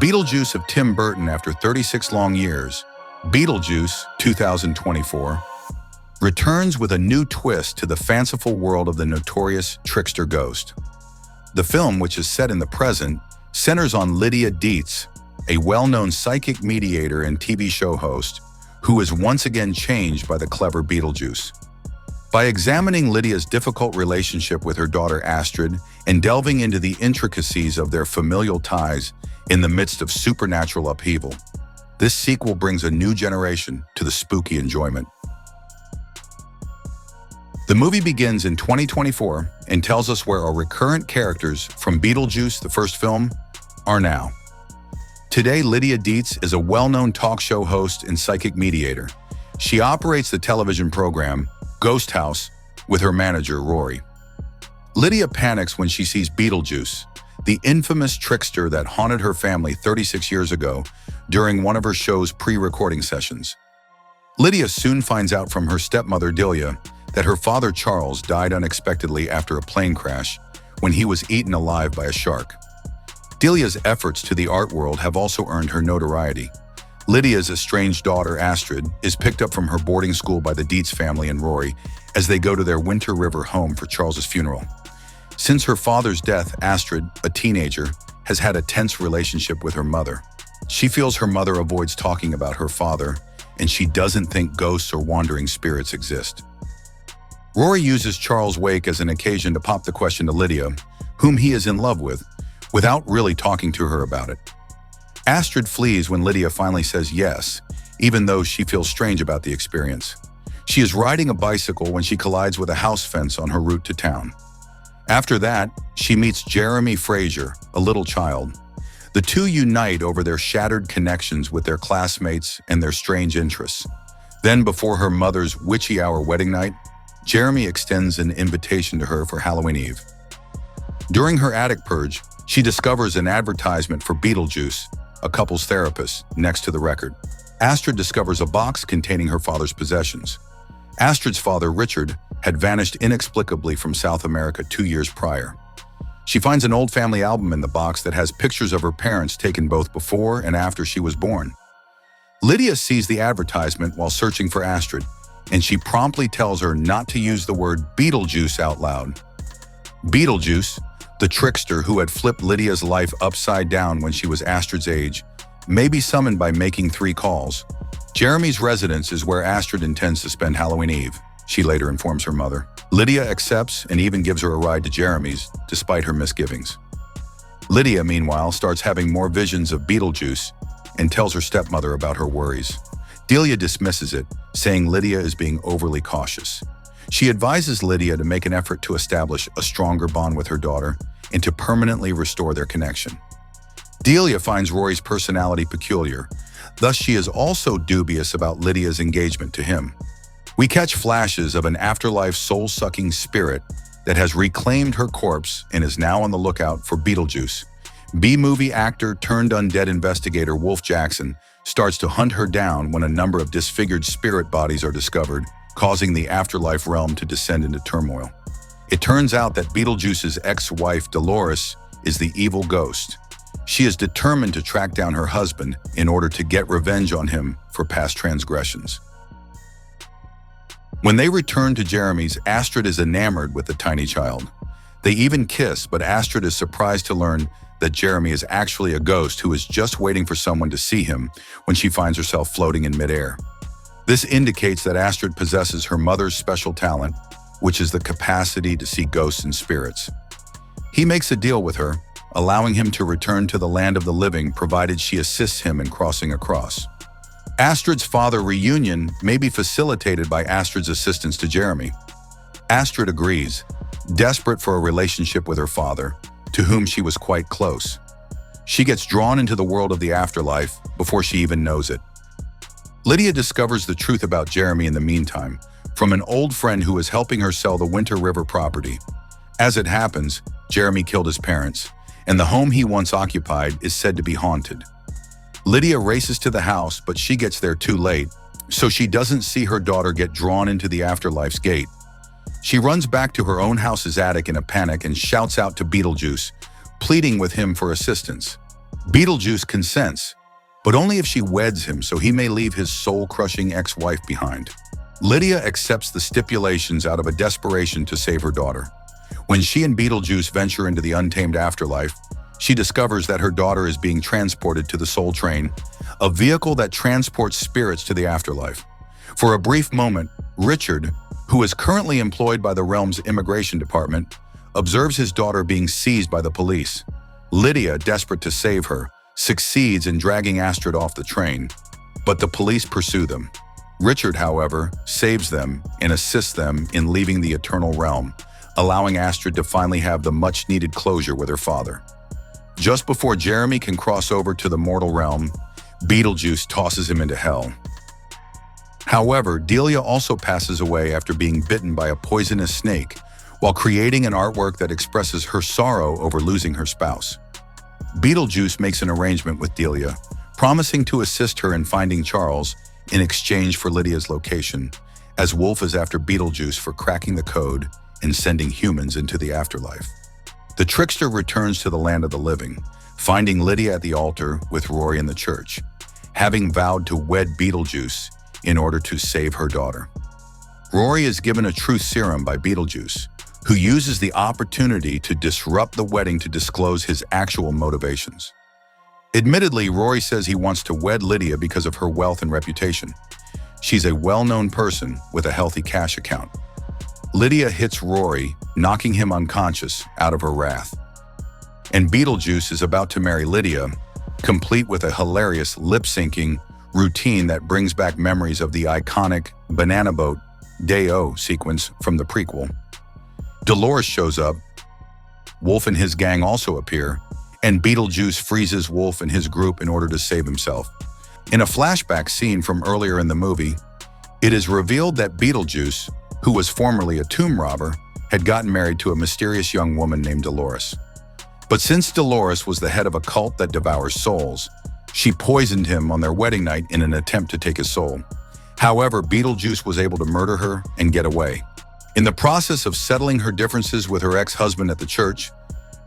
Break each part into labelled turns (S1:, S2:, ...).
S1: Beetlejuice of Tim Burton after 36 long years, Beetlejuice 2024, returns with a new twist to the fanciful world of the notorious trickster ghost. The film, which is set in the present, centers on Lydia Deetz, a well-known psychic mediator and TV show host, who is once again changed by the clever Beetlejuice. By examining Lydia's difficult relationship with her daughter Astrid and delving into the intricacies of their familial ties in the midst of supernatural upheaval, this sequel brings a new generation to the spooky enjoyment. The movie begins in 2024 and tells us where our recurrent characters from Beetlejuice, the first film, are now. Today, Lydia Deetz is a well-known talk show host and psychic mediator. She operates the television program Ghost House with her manager, Rory. Lydia panics when she sees Beetlejuice, the infamous trickster that haunted her family 36 years ago during one of her show's pre-recording sessions. Lydia soon finds out from her stepmother, Delia, that her father, Charles, died unexpectedly after a plane crash when he was eaten alive by a shark. Delia's efforts to the art world have also earned her notoriety. Lydia's estranged daughter, Astrid, is picked up from her boarding school by the Deetz family and Rory as they go to their Winter River home for Charles's funeral. Since her father's death, Astrid, a teenager, has had a tense relationship with her mother. She feels her mother avoids talking about her father, and she doesn't think ghosts or wandering spirits exist. Rory uses Charles' wake as an occasion to pop the question to Lydia, whom he is in love with, without really talking to her about it. Astrid flees when Lydia finally says yes, even though she feels strange about the experience. She is riding a bicycle when she collides with a house fence on her route to town. After that, she meets Jeremy Fraser, a little child. The two unite over their shattered connections with their classmates and their strange interests. Then, before her mother's witchy hour wedding night, Jeremy extends an invitation to her for Halloween Eve. During her attic purge, she discovers an advertisement for Beetlejuice, a couple's therapist, next to the record. Astrid discovers a box containing her father's possessions. Astrid's father, Richard, had vanished inexplicably from South America 2 years prior. She finds an old family album in the box that has pictures of her parents taken both before and after she was born. Lydia sees the advertisement while searching for Astrid, and she promptly tells her not to use the word Beetlejuice out loud. Beetlejuice, the trickster who had flipped Lydia's life upside down when she was Astrid's age, may be summoned by making 3 calls. Jeremy's residence is where Astrid intends to spend Halloween Eve, she later informs her mother. Lydia accepts and even gives her a ride to Jeremy's, despite her misgivings. Lydia, meanwhile, starts having more visions of Beetlejuice and tells her stepmother about her worries. Delia dismisses it, saying Lydia is being overly cautious. She advises Lydia to make an effort to establish a stronger bond with her daughter and to permanently restore their connection. Delia finds Rory's personality peculiar, thus she is also dubious about Lydia's engagement to him. We catch flashes of an afterlife soul-sucking spirit that has reclaimed her corpse and is now on the lookout for Beetlejuice. B-movie actor turned undead investigator Wolf Jackson starts to hunt her down when a number of disfigured spirit bodies are discovered, causing the afterlife realm to descend into turmoil. It turns out that Beetlejuice's ex-wife, Dolores, is the evil ghost. She is determined to track down her husband in order to get revenge on him for past transgressions. When they return to Jeremy's, Astrid is enamored with the tiny child. They even kiss, but Astrid is surprised to learn that Jeremy is actually a ghost who is just waiting for someone to see him when she finds herself floating in midair. This indicates that Astrid possesses her mother's special talent, which is the capacity to see ghosts and spirits. He makes a deal with her, allowing him to return to the land of the living provided she assists him in crossing across. Astrid's father reunion may be facilitated by Astrid's assistance to Jeremy. Astrid agrees, desperate for a relationship with her father, to whom she was quite close. She gets drawn into the world of the afterlife before she even knows it. Lydia discovers the truth about Jeremy in the meantime, from an old friend who is helping her sell the Winter River property. As it happens, Jeremy killed his parents, and the home he once occupied is said to be haunted. Lydia races to the house, but she gets there too late, so she doesn't see her daughter get drawn into the afterlife's gate. She runs back to her own house's attic in a panic and shouts out to Beetlejuice, pleading with him for assistance. Beetlejuice consents, but only if she weds him so he may leave his soul-crushing ex-wife behind. Lydia accepts the stipulations out of a desperation to save her daughter. When she and Beetlejuice venture into the untamed afterlife, she discovers that her daughter is being transported to the Soul Train, a vehicle that transports spirits to the afterlife. For a brief moment, Richard, who is currently employed by the realm's immigration department, observes his daughter being seized by the police. Lydia, desperate to save her, succeeds in dragging Astrid off the train, but the police pursue them. Richard, however, saves them and assists them in leaving the eternal realm, allowing Astrid to finally have the much-needed closure with her father. Just before Jeremy can cross over to the mortal realm, Beetlejuice tosses him into hell. However, Delia also passes away after being bitten by a poisonous snake, while creating an artwork that expresses her sorrow over losing her spouse. Beetlejuice makes an arrangement with Delia, promising to assist her in finding Charles in exchange for Lydia's location, as Wolf is after Beetlejuice for cracking the code and sending humans into the afterlife. The trickster returns to the land of the living, finding Lydia at the altar with Rory in the church, having vowed to wed Beetlejuice in order to save her daughter. Rory is given a truth serum by Beetlejuice, who uses the opportunity to disrupt the wedding to disclose his actual motivations. Admittedly, Rory says he wants to wed Lydia because of her wealth and reputation. She's a well-known person with a healthy cash account. Lydia hits Rory, knocking him unconscious out of her wrath. And Beetlejuice is about to marry Lydia, complete with a hilarious lip-syncing routine that brings back memories of the iconic Banana Boat Day-O sequence from the prequel. Dolores shows up, Wolf and his gang also appear, and Beetlejuice freezes Wolf and his group in order to save himself. In a flashback scene from earlier in the movie, it is revealed that Beetlejuice, who was formerly a tomb robber, had gotten married to a mysterious young woman named Dolores. But since Dolores was the head of a cult that devours souls, she poisoned him on their wedding night in an attempt to take his soul. However, Beetlejuice was able to murder her and get away. In the process of settling her differences with her ex-husband at the church,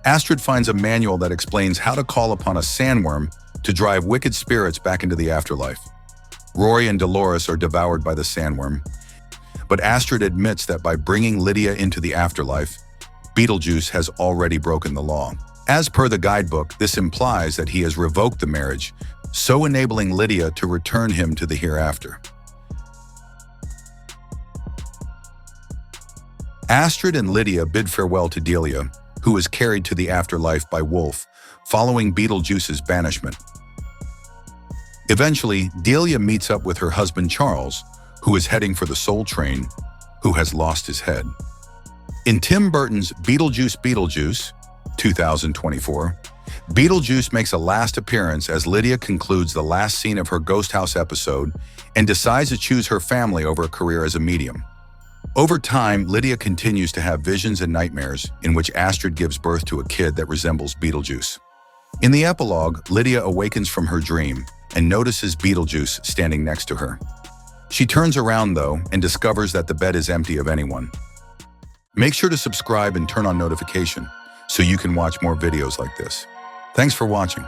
S1: Astrid finds a manual that explains how to call upon a sandworm to drive wicked spirits back into the afterlife. Rory and Dolores are devoured by the sandworm, but Astrid admits that by bringing Lydia into the afterlife, Beetlejuice has already broken the law. As per the guidebook, this implies that he has revoked the marriage, so enabling Lydia to return him to the hereafter. Astrid and Lydia bid farewell to Delia, who is carried to the afterlife by Wolf, following Beetlejuice's banishment. Eventually, Delia meets up with her husband Charles, who is heading for the Soul Train, who has lost his head. In Tim Burton's Beetlejuice Beetlejuice, 2024, Beetlejuice makes a last appearance as Lydia concludes the last scene of her ghost house episode and decides to choose her family over a career as a medium. Over time, Lydia continues to have visions and nightmares in which Astrid gives birth to a kid that resembles Beetlejuice. In the epilogue, Lydia awakens from her dream and notices Beetlejuice standing next to her. She turns around, though, and discovers that the bed is empty of anyone. Make sure to subscribe and turn on notification so you can watch more videos like this. Thanks for watching.